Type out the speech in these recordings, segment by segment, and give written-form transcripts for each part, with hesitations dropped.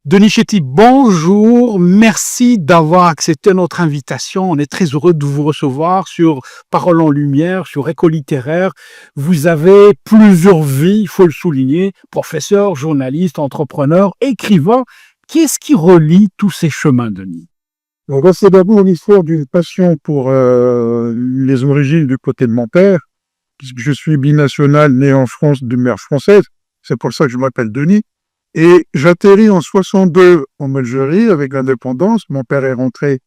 Denis Chetty, bonjour. Merci d'avoir accepté notre invitation. On est très heureux de vous recevoir sur Parole en Lumière, sur Écho littéraire. Vous avez plusieurs vies, il faut le souligner. Professeur, journaliste, entrepreneur, écrivain. Qu'est-ce qui relie tous ces chemins, Denis? Donc, c'est d'abord l'histoire d'une passion pour les origines du côté de mon père, puisque je suis binational, né en France, de mère française. C'est pour ça que je m'appelle Denis. Et j'atterris en 62 en Algérie avec l'indépendance. Mon père est rentré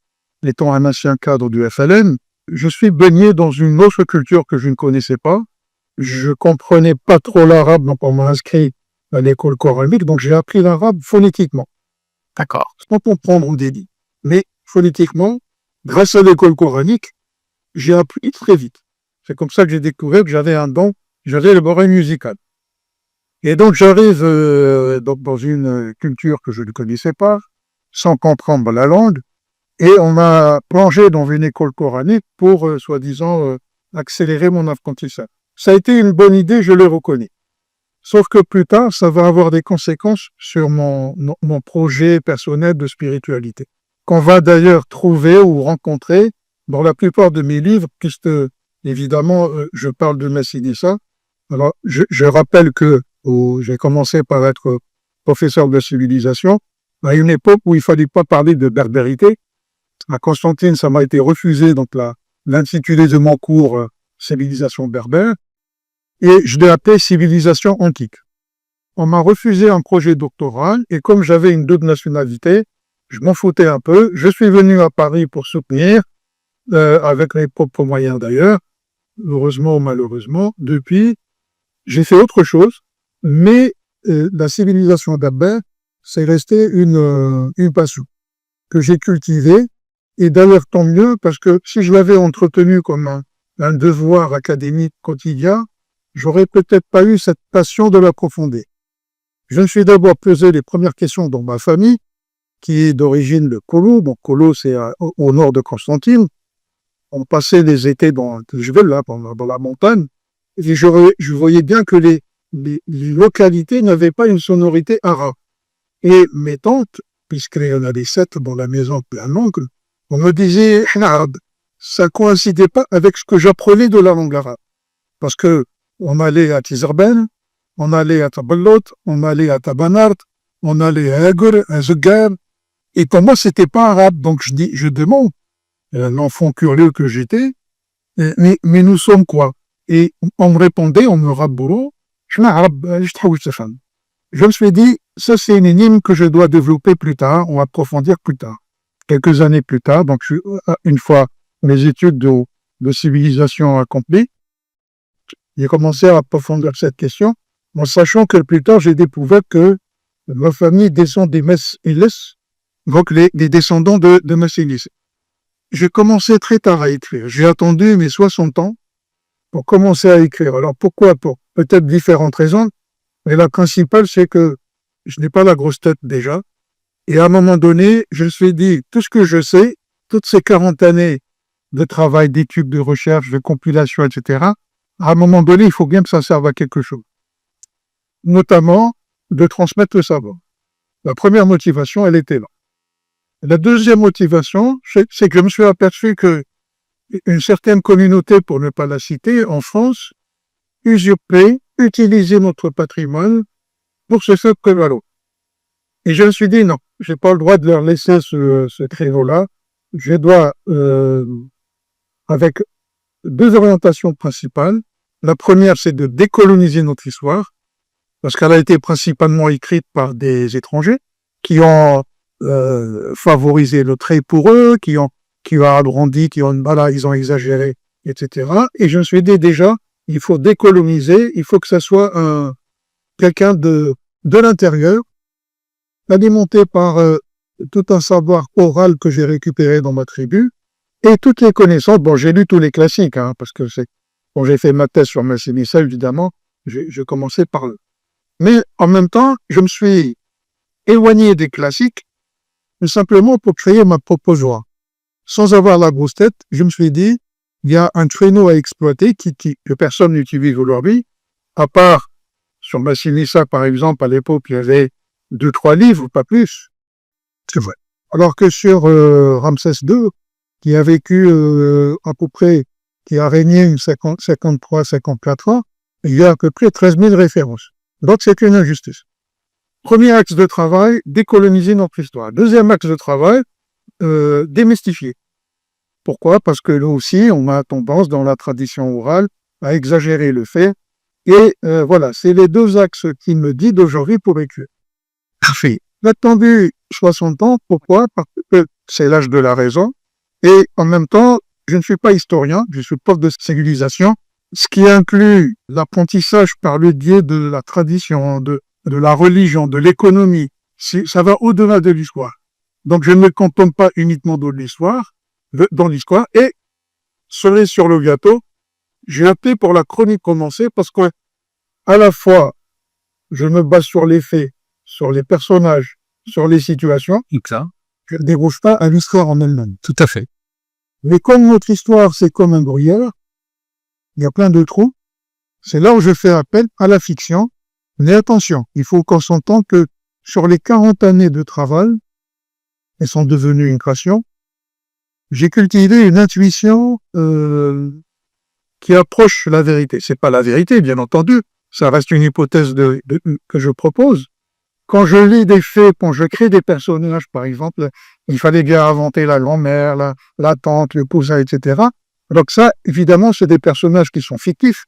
étant un ancien cadre du FLN. Je suis baigné dans une autre culture que je ne connaissais pas. Je comprenais pas trop l'arabe, donc on m'a inscrit à l'école coranique, donc j'ai appris l'arabe phonétiquement. D'accord. Sans comprendre au début. Mais phonétiquement, grâce à l'école coranique, j'ai appris très vite. C'est comme ça que j'ai découvert que j'avais un don, j'avais l'oreille musicale. Et donc j'arrive donc dans une culture que je ne connaissais pas, sans comprendre la langue, et on m'a plongé dans une école coranique pour, soi-disant, accélérer mon apprentissage. Ça a été une bonne idée, je le reconnais. Sauf que plus tard, ça va avoir des conséquences sur mon projet personnel de spiritualité, qu'on va d'ailleurs trouver ou rencontrer dans la plupart de mes livres, puisque, évidemment, je parle de Massinissa. Alors, je rappelle que j'ai commencé par être professeur de civilisation, à une époque où il fallait pas parler de berbérité. À Constantine, ça m'a été refusé, donc l'intitulé de mon cours, civilisation berbère, et je l'ai appelé civilisation antique. On m'a refusé un projet doctoral, et comme j'avais une double nationalité, je m'en foutais un peu. Je suis venu à Paris pour soutenir, avec mes propres moyens d'ailleurs, heureusement ou malheureusement. Depuis, j'ai fait autre chose, mais la civilisation berbère, c'est resté une passion que j'ai cultivée, et d'ailleurs tant mieux, parce que si je l'avais entretenu comme un devoir académique quotidien, j'aurais peut-être pas eu cette passion de l'approfondir. Je me suis d'abord posé les premières questions dans ma famille, qui est d'origine de Kolo. Bon, Kolo, c'est au nord de Constantine. On passait les étés dans la montagne, et je voyais bien que les localités n'avaient pas une sonorité arabe. Et mes tantes, puisqu'il y en avait 7 dans la maison, un oncle, on me disait arabe. Ça coïncidait pas avec ce que j'apprenais de la langue arabe. Parce que on allait à Tizerben, on allait à Taballot, on allait à Tabanart, on allait à Agur, à Zugar, et pour moi, c'était pas arabe. Donc je demande, l'enfant curieux que j'étais, mais nous sommes quoi? Et on me répondait, on me rabouro, je me suis dit, ça c'est une énigme que je dois développer plus tard, ou approfondir plus tard. Quelques années plus tard, donc une fois mes études de civilisation accomplies, j'ai commencé à approfondir cette question, en sachant que plus tard j'ai découvert que ma famille descend des Messilis, donc les descendants de Messilis. J'ai commencé très tard à écrire. J'ai attendu mes 60 ans pour commencer à écrire. Alors pourquoi? Pour peut-être différentes raisons, mais la principale, c'est que je n'ai pas la grosse tête déjà. Et à un moment donné, je me suis dit, tout ce que je sais, toutes ces 40 années de travail, d'études, de recherche, de compilation, etc., à un moment donné, il faut bien que ça serve à quelque chose. Notamment, de transmettre le savoir. La première motivation, elle était là. La deuxième motivation, c'est que je me suis aperçu que une certaine communauté, pour ne pas la citer, en France, usurpait, utilisait notre patrimoine pour se faire prévaloir. Et je me suis dit, non, j'ai pas le droit de leur laisser ce créneau-là. Je dois, avec 2 orientations principales. La première, c'est de décoloniser notre histoire, parce qu'elle a été principalement écrite par des étrangers qui ont favorisé le trait pour eux, qui ont agrandi, ils ont exagéré, etc. Et je me suis dit déjà, il faut décoloniser, il faut que ça soit quelqu'un de l'intérieur, alimenté par tout un savoir oral que j'ai récupéré dans ma tribu, et toutes les connaissances. Bon, j'ai lu tous les classiques, parce que quand j'ai fait ma thèse sur Massinissa, évidemment, je commençais par eux. Mais en même temps, je me suis éloigné des classiques, mais simplement pour créer ma propre joie. Sans avoir la grosse tête, je me suis dit, il y a un créneau à exploiter que personne n'utilise aujourd'hui, à part sur Massinissa, par exemple, à l'époque, il y avait 2-3 livres, pas plus. C'est vrai. Alors que sur Ramsès II, qui a vécu à peu près, qui a régné une 53-54 ans, il y a à peu près 13 000 références. Donc c'est une injustice. Premier axe de travail, décoloniser notre histoire. Deuxième axe de travail, démystifier. Pourquoi? Parce que là aussi, on a tendance dans la tradition orale à exagérer le fait. Et voilà, c'est les deux axes qui me guident aujourd'hui pour écrire. Parfait. Attendu 60 ans, pourquoi? Parce que c'est l'âge de la raison. Et en même temps, je ne suis pas historien, je suis prof de civilisation, ce qui inclut l'apprentissage par le biais de la tradition, de la religion, de l'économie. Ça va au-delà de l'histoire. Donc je ne me contente pas uniquement de l'histoire, et cerise sur le gâteau, j'ai opté pour la chronique romancée parce que à la fois, je me base sur les faits, sur les personnages, sur les situations. Exact. Je ne déroge pas à l'histoire en elle-même. Tout à fait. Mais comme notre histoire, c'est comme un gruyère, il y a plein de trous, c'est là où je fais appel à la fiction. Mais attention, il faut qu'on s'entende que sur les 40 années de travail, elles sont devenues une création, j'ai cultivé une intuition qui approche la vérité. C'est pas la vérité, bien entendu, ça reste une hypothèse que je propose. Quand je lis des faits, quand je crée des personnages, par exemple, il fallait bien inventer la grand-mère, la tante, le cousin, etc. Donc ça, évidemment, c'est des personnages qui sont fictifs,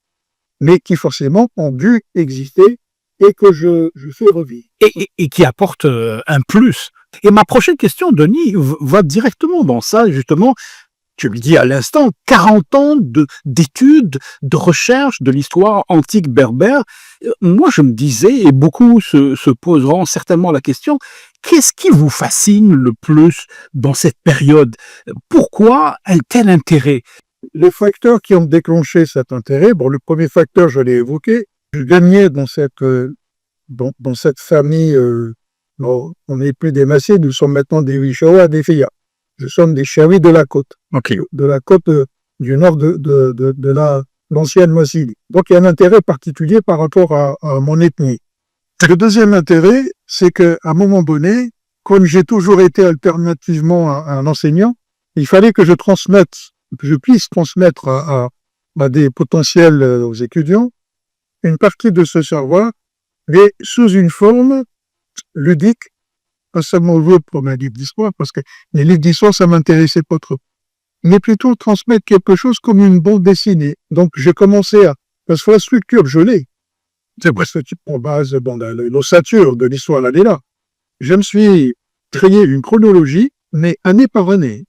mais qui forcément ont dû exister et que je fais revivre. Et qui apporte un plus. Et ma prochaine question, Denis, va directement dans ça, justement. Tu le dis à l'instant, 40 ans d'études, de recherche de l'histoire antique berbère. Moi, je me disais, et beaucoup se poseront certainement la question, qu'est-ce qui vous fascine le plus dans cette période? Pourquoi un tel intérêt? Les facteurs qui ont déclenché cet intérêt, bon, le premier facteur, je l'ai évoqué, je gagnais dans cette famille, on n'est plus des Massés, nous sommes maintenant des Wishawa, des Fia. Nous sommes des Chavis de la côte, de la côte du nord de l'ancienne Massilie. Donc il y a un intérêt particulier par rapport à mon ethnie. Le deuxième intérêt, c'est qu'à un moment donné, comme j'ai toujours été alternativement un enseignant, il fallait que je puisse transmettre à des potentiels aux étudiants une partie de ce savoir, mais sous une forme ludique, pas seulement jouer pour un livre d'histoire, parce que les livres d'histoire, ça m'intéressait pas trop, mais plutôt transmettre quelque chose comme une bande dessinée. Donc, j'ai commencé parce que la structure, je l'ai. C'est presque en base, l'ossature de l'histoire, elle est là. Je me suis créé une chronologie, mais année par année.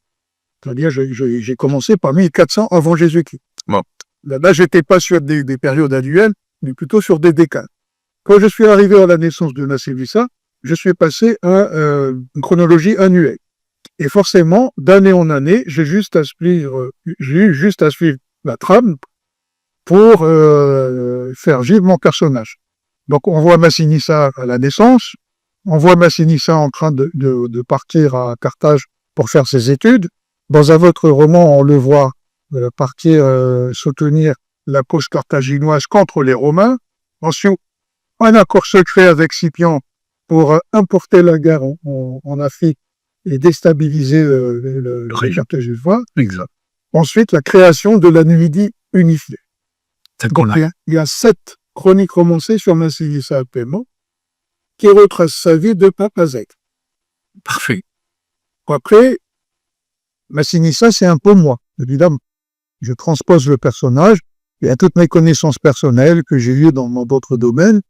C'est-à-dire, j'ai commencé par 1400 avant Jésus-Christ. Bon. Là, j'étais pas sur des périodes annuelles, mais plutôt sur des décades. Quand je suis arrivé à la naissance de Nasser-Vissa, je suis passé à une chronologie annuelle. Et forcément, d'année en année, j'ai eu juste à suivre la trame pour faire vivre mon personnage. Donc, on voit Massinissa à la naissance, on voit Massinissa en train de partir à Carthage pour faire ses études. Dans un autre roman, on le voit partir soutenir la cause carthaginoise contre les Romains. Ensuite, un accord secret avec Scipion pour importer la guerre en Afrique et déstabiliser le régime carthaginois. Exact. Ensuite, la création de la Numidie unifiée. Donc, il y a 7 chroniques romancées sur Massinissa Alpémo qui retracent sa vie de Papazek. Parfait. Après, Massinissa, c'est un peu moi, évidemment. Je transpose le personnage, il y a toutes mes connaissances personnelles que j'ai eues dans d'autres domaines.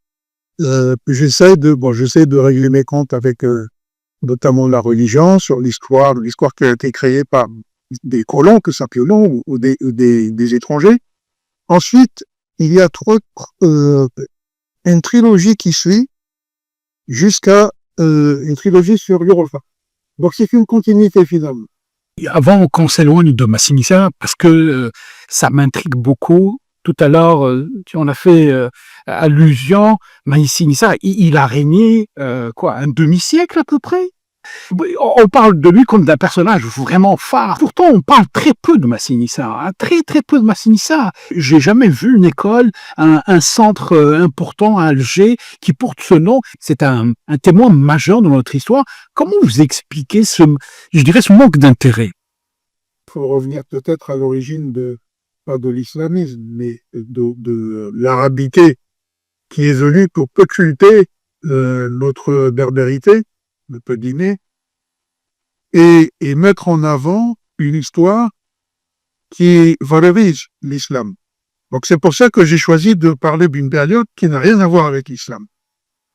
J'essaie de régler mes comptes avec notamment la religion, sur l'histoire qui a été créée par des colons, que ça colons ou des étrangers. Ensuite, il y a une trilogie qui suit jusqu'à une trilogie sur l'Europa. Donc c'est une continuité finalement. Avant qu'on s'éloigne de Massinissa, parce que ça m'intrigue beaucoup. Tout à l'heure, on a fait allusion, Massinissa, il a régné un demi-siècle à peu près. On parle de lui comme d'un personnage vraiment phare. Pourtant, on parle très peu de Massinissa, hein, très très peu de Massinissa. J'ai jamais vu une école, un centre important à Alger qui porte ce nom. C'est un témoin majeur de notre histoire. Comment vous expliquez je dirais, ce manque d'intérêt? Il faut revenir peut-être à l'origine pas de l'islamisme, mais de l'arabité qui est venue pour occulter notre berbérité, le peu dîner, et mettre en avant une histoire qui valorise l'islam. Donc c'est pour ça que j'ai choisi de parler d'une période qui n'a rien à voir avec l'islam.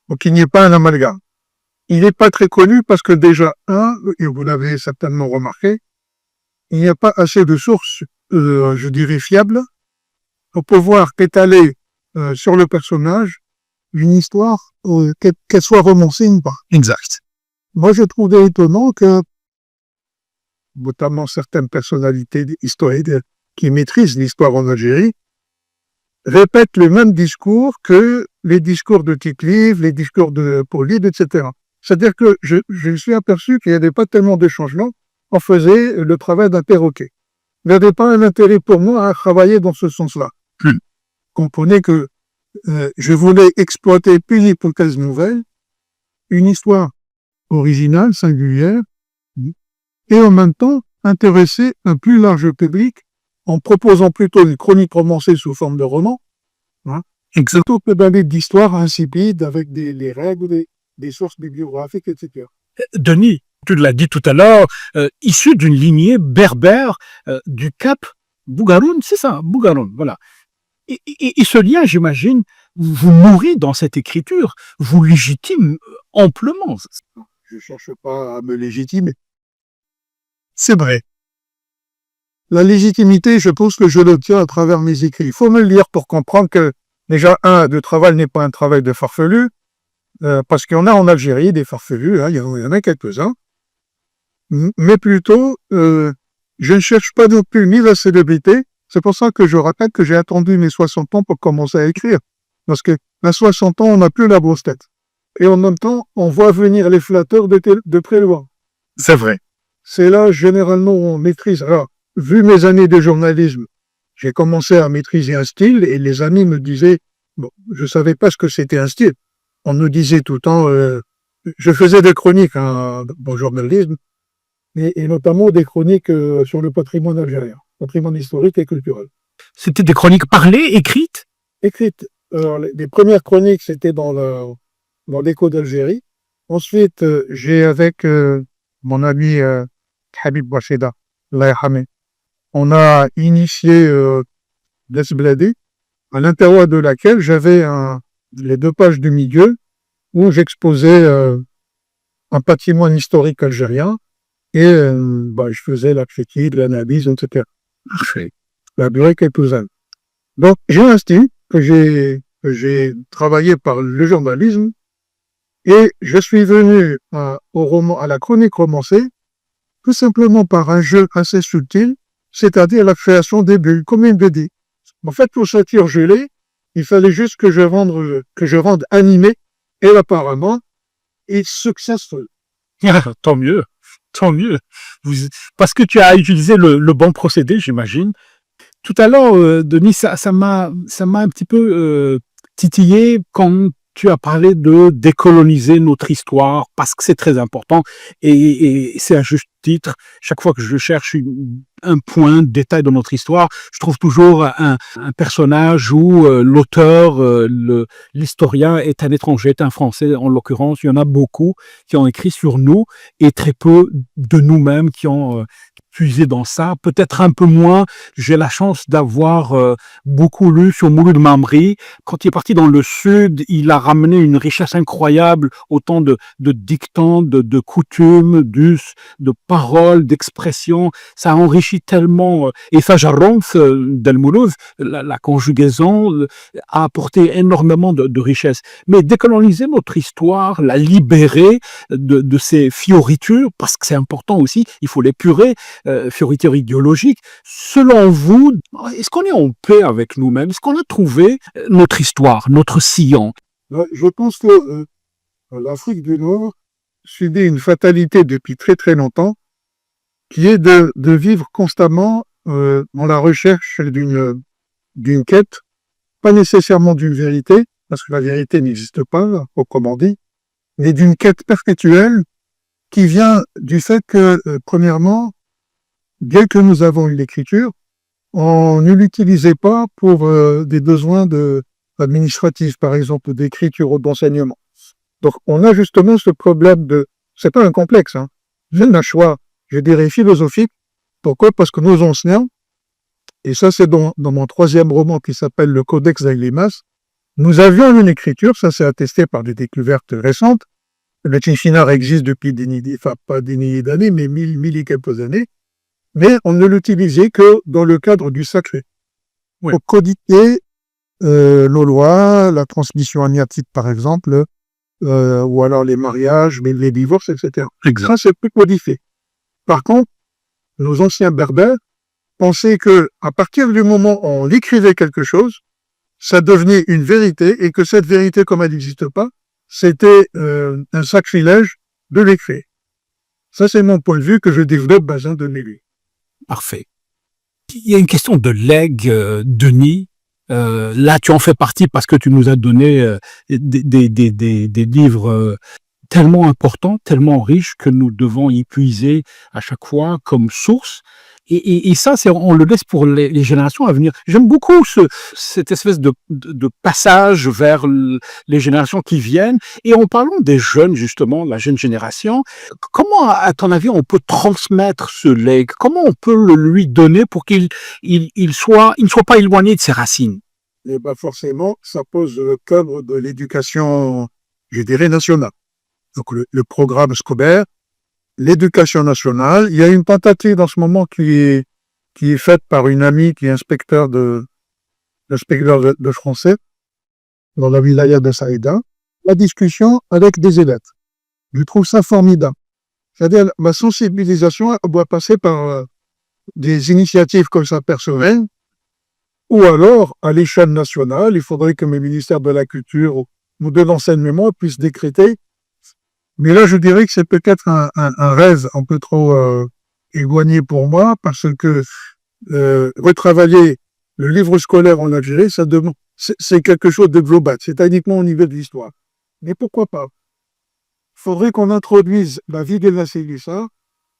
Donc il n'y a pas un amalgame. Il n'est pas très connu parce que déjà, et vous l'avez certainement remarqué, il n'y a pas assez de sources, je dirais, fiables pour pouvoir étaler sur le personnage une histoire, qu'elle soit romancée ou pas. Exact. Moi, je trouvais étonnant que, notamment certaines personnalités historiques qui maîtrisent l'histoire en Algérie, répètent le même discours que les discours de Tite-Live, les discours de Paulide, etc. C'est-à-dire que je me suis aperçu qu'il n'y avait pas tellement de changements. On faisait le travail d'un perroquet. Il n'y avait pas un intérêt pour moi à travailler dans ce sens-là. Comprenez que je voulais exploiter une hypothèse nouvelle, une histoire originale, singulière, et en même temps intéresser un plus large public en proposant plutôt une chronique romancée sous forme de roman, plutôt que d'aller d'histoires insipides avec les règles, des sources bibliographiques, etc. Denis, tu l'as dit tout à l'heure, issu d'une lignée berbère du Cap Bougaroun, c'est ça, Bougaroun, voilà. Et ce lien, j'imagine, vous nourrit dans cette écriture, vous légitime amplement. Je ne cherche pas à me légitimer. C'est vrai. La légitimité, je pense que je l'obtiens à travers mes écrits. Il faut me le lire pour comprendre que, déjà, le travail n'est pas un travail de farfelu, parce qu'il y en a en Algérie des farfelus, il y en a quelques-uns, mais plutôt, je ne cherche pas non plus ni la célébrité. C'est pour ça que je rappelle que j'ai attendu mes 60 ans pour commencer à écrire. Parce que à 60 ans, on n'a plus la grosse tête. Et en même temps, on voit venir les flatteurs de très loin. C'est vrai. C'est là, généralement, on maîtrise. Alors, vu mes années de journalisme, j'ai commencé à maîtriser un style et les amis me disaient, bon, je savais pas ce que c'était un style. On me disait tout le temps, je faisais des chroniques dans le journalisme, et notamment des chroniques sur le patrimoine algérien, patrimoine historique et culturel. C'était des chroniques parlées, écrites? Écrites. Alors, les premières chroniques, c'était dans l'Écho d'Algérie. Ensuite, j'ai avec mon ami Habib Bouacheda, Allah yarhameh, on a initié Desbladé, à l'intérieur de laquelle j'avais les 2 pages du milieu où j'exposais un patrimoine historique algérien et je faisais la critique, l'analyse, etc. Parfait. La durée quelques années. Donc, j'ai un style que j'ai travaillé par le journalisme et je suis venu à la chronique romancée tout simplement par un jeu assez subtil, c'est-à-dire la création des bulles, comme une BD. En fait, pour sortir gelé, il fallait juste que je rende animé, et apparemment, it's successful. Tant mieux, tant mieux. Parce que tu as utilisé le bon procédé, j'imagine. Tout à l'heure, Denis, ça m'a un petit peu titillé quand tu as parlé de décoloniser notre histoire, parce que c'est très important, et c'est à juste titre. Chaque fois que je cherche un point de détail de notre histoire, je trouve toujours un personnage où l'auteur, l'historien est un étranger, est un Français en l'occurrence. Il y en a beaucoup qui ont écrit sur nous, et très peu de nous-mêmes qui ont puisé dans ça, peut-être un peu moins. J'ai la chance d'avoir beaucoup lu sur Mouloud Mamri. Quand il est parti dans le sud, il a ramené une richesse incroyable, autant de dictants, de coutumes, d'us, de paroles, d'expressions. Ça enrichit tellement. Et Fajaronf d'El Mouloud, la conjugaison, a apporté énormément de richesse. Mais décoloniser notre histoire, la libérer de ces fioritures, parce que c'est important aussi, il faut l'épurer, fioritures idéologiques. Selon vous, est-ce qu'on est en paix avec nous-mêmes? Est-ce qu'on a trouvé notre histoire, notre sillon? Je pense que l'Afrique du Nord, subi une fatalité depuis très très longtemps, qui est de vivre constamment dans la recherche d'une quête, pas nécessairement d'une vérité, parce que la vérité n'existe pas, proprement dit, mais d'une quête perpétuelle qui vient du fait que, premièrement, bien que nous avons eu l'écriture, on ne l'utilisait pas pour des besoins administratifs, par exemple, d'écriture ou d'enseignement. Donc, on a justement ce problème c'est pas un complexe, hein. C'est un choix, je dirais, philosophique. Pourquoi? Parce que nos enseignants, et ça c'est dans mon troisième roman qui s'appelle Le Codex Aelimas, nous avions une écriture, ça c'est attesté par des découvertes récentes. Le Tifinagh existe depuis pas des milliers d'années, mais mille et quelques années. Mais on ne l'utilisait que dans le cadre du sacré. Oui. Pour codifier nos lois, la transmission amniatique par exemple, ou alors les mariages, les divorces, etc. Exact. Ça, c'est plus codifié. Par contre, nos anciens berbères pensaient que à partir du moment où on écrivait quelque chose, ça devenait une vérité et que cette vérité, comme elle n'existe pas, c'était un sacrilège de l'écrire. Ça, c'est mon point de vue que je développe basant de Nelly. Parfait. Il y a une question de legs, Denis. Là, tu en fais partie parce que tu nous as donné des livres tellement importants, tellement riches que nous devons y puiser à chaque fois comme source. Et ça, on le laisse pour les générations à venir. J'aime beaucoup cette espèce de passage vers les générations qui viennent. Et en parlant des jeunes, justement, la jeune génération, comment, à ton avis, on peut transmettre ce legs? Comment on peut le lui donner pour qu'il ne soit pas éloigné de ses racines? Et ben forcément, ça pose le cadre de l'éducation, je dirais, nationale. Donc le programme scolaire, l'éducation nationale. Il y a une tentative en ce moment qui est faite par une amie qui est inspecteur de français dans la wilaya de Saïda, la discussion avec des élèves. Je trouve ça formidable. C'est-à-dire, ma sensibilisation doit passer par des initiatives comme ça personnelles, ou alors, à l'échelle nationale, il faudrait que le ministère de la Culture ou de l'enseignement puisse décréter. Mais là, je dirais que c'est peut-être un rêve un peu trop éloigné pour moi, parce que retravailler le livre scolaire en Algérie, c'est quelque chose de global, c'est uniquement au niveau de l'histoire. Mais pourquoi pas? Il faudrait qu'on introduise la vie de la Célissa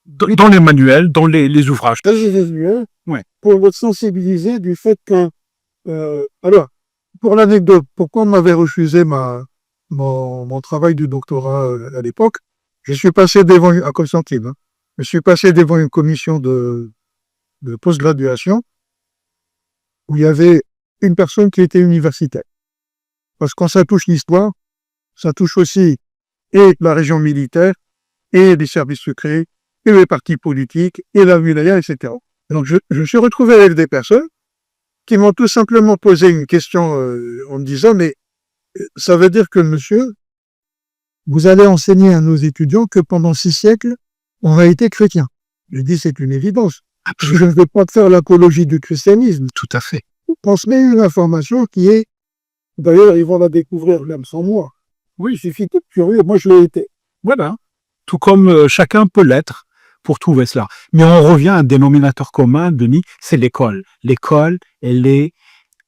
Dans les manuels, dans les ouvrages. Ouais. Pour le sensibiliser du fait que... alors, pour l'anecdote, pourquoi on m'avait refusé mon travail de doctorat à l'époque? Je suis passé devant, à Constantine, hein, je suis passé devant une commission de post-graduation où il y avait une personne qui était universitaire. Parce que quand ça touche l'histoire, ça touche aussi et la région militaire, et les services secrets, et les partis politiques, et la wilaya, etc. Donc je suis retrouvé avec des personnes qui m'ont tout simplement posé une question en me disant, mais ça veut dire que monsieur, vous allez enseigner à nos étudiants que pendant 6 siècles, on a été chrétien. Je dis, c'est une évidence. Je ne vais pas faire l'apologie du christianisme. Tout à fait. Je transmets une information qui est, d'ailleurs, ils vont la découvrir même sans moi. Oui. Il suffit d'être curieux, moi je l'ai été. Voilà. Tout comme chacun peut l'être pour trouver cela. Mais on revient à un dénominateur commun, Denis, c'est l'école. L'école, elle est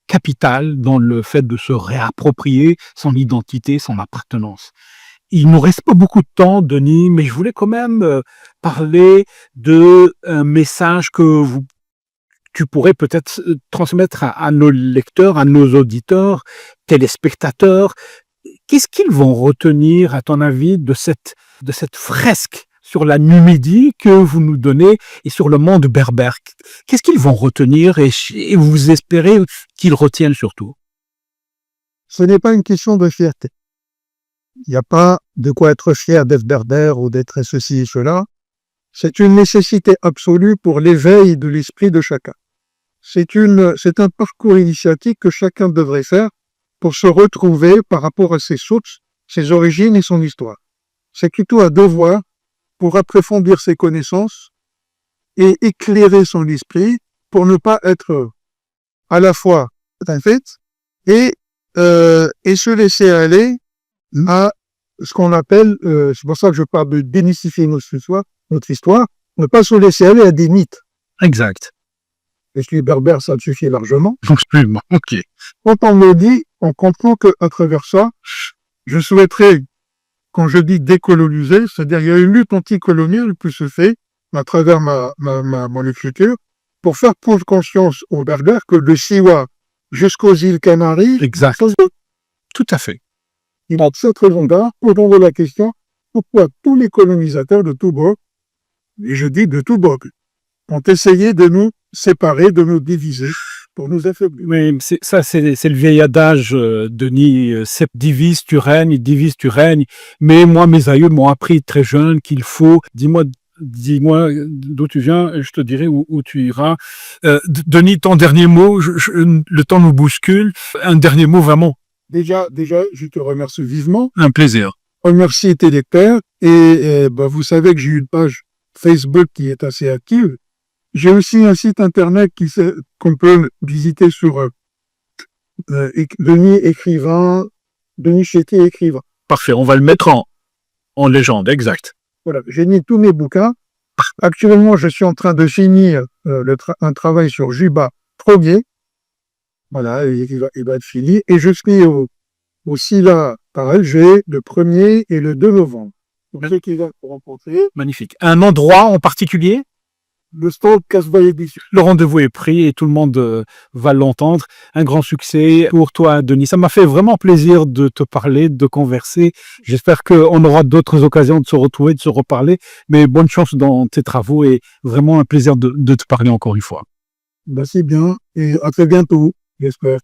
capitale dans le fait de se réapproprier son identité, son appartenance. Il nous reste pas beaucoup de temps, Denis, mais je voulais quand même parler de un message que tu pourrais peut-être transmettre à nos lecteurs, à nos auditeurs, téléspectateurs. Qu'est-ce qu'ils vont retenir, à ton avis, de cette fresque sur la Numidie que vous nous donnez et sur le monde berbère? Qu'est-ce qu'ils vont retenir et vous espérez qu'ils retiennent surtout? Ce n'est pas une question de fierté. Il n'y a pas de quoi être fier d'être berbère ou d'être ceci et cela. C'est une nécessité absolue pour l'éveil de l'esprit de chacun. C'est un parcours initiatique que chacun devrait faire pour se retrouver par rapport à ses sources, ses origines et son histoire. C'est plutôt un devoir pour approfondir ses connaissances et éclairer son esprit pour ne pas être à la fois un fait et se laisser aller à ce qu'on appelle, c'est pour ça que je parle de démystifier notre histoire, ne pas se laisser aller à des mythes. Exact. Et je suis berbère, ça te suffit largement. Absolument. OK. Quand on me dit, on comprend qu'à travers ça, je souhaiterais, quand je dis décoloniser, c'est-à-dire il y a une lutte anticoloniale qui se fait à travers mon écriture pour faire prendre conscience aux berbères que de Siwa jusqu'aux îles Canaries, Exact. Tout à fait. il a cette raison-là, autour de la question, pourquoi tous les colonisateurs de tout bord, et je dis de tout bord, ont essayé de nous séparer, de nous diviser, pour nous affaiblir. Mais c'est le vieil adage, Denis, Sepp divise, tu règnes, divise, tu règnes. Mais moi, mes aïeux m'ont appris très jeune qu'il faut, dis-moi d'où tu viens, et je te dirai où tu iras. Denis, ton dernier mot, le temps nous bouscule. Un dernier mot vraiment. Déjà, je te remercie vivement. Un plaisir. Remercie tes lecteurs. Et vous savez que j'ai une page Facebook qui est assez active. J'ai aussi un site internet qu'on peut visiter sur Denis écrivain, Denis Chétier écrivain. Parfait, on va le mettre en légende, exact. Voilà, j'ai mis tous mes bouquins. Actuellement, je suis en train de finir un travail sur Juba premier. Voilà, il va être fini. Et je suis aussi là, pareil, j'ai le 1er et le 2 novembre. Donc, ceux qui viennent pour rencontrer. Magnifique. Un endroit en particulier? Le stand Casbah Édition. Le rendez-vous est pris et tout le monde va l'entendre. Un grand succès pour toi, Denis. Ça m'a fait vraiment plaisir de te parler, de converser. J'espère qu'on aura d'autres occasions de se retrouver, de se reparler. Mais bonne chance dans tes travaux et vraiment un plaisir de te parler encore une fois. Merci bien et à très bientôt, j'espère.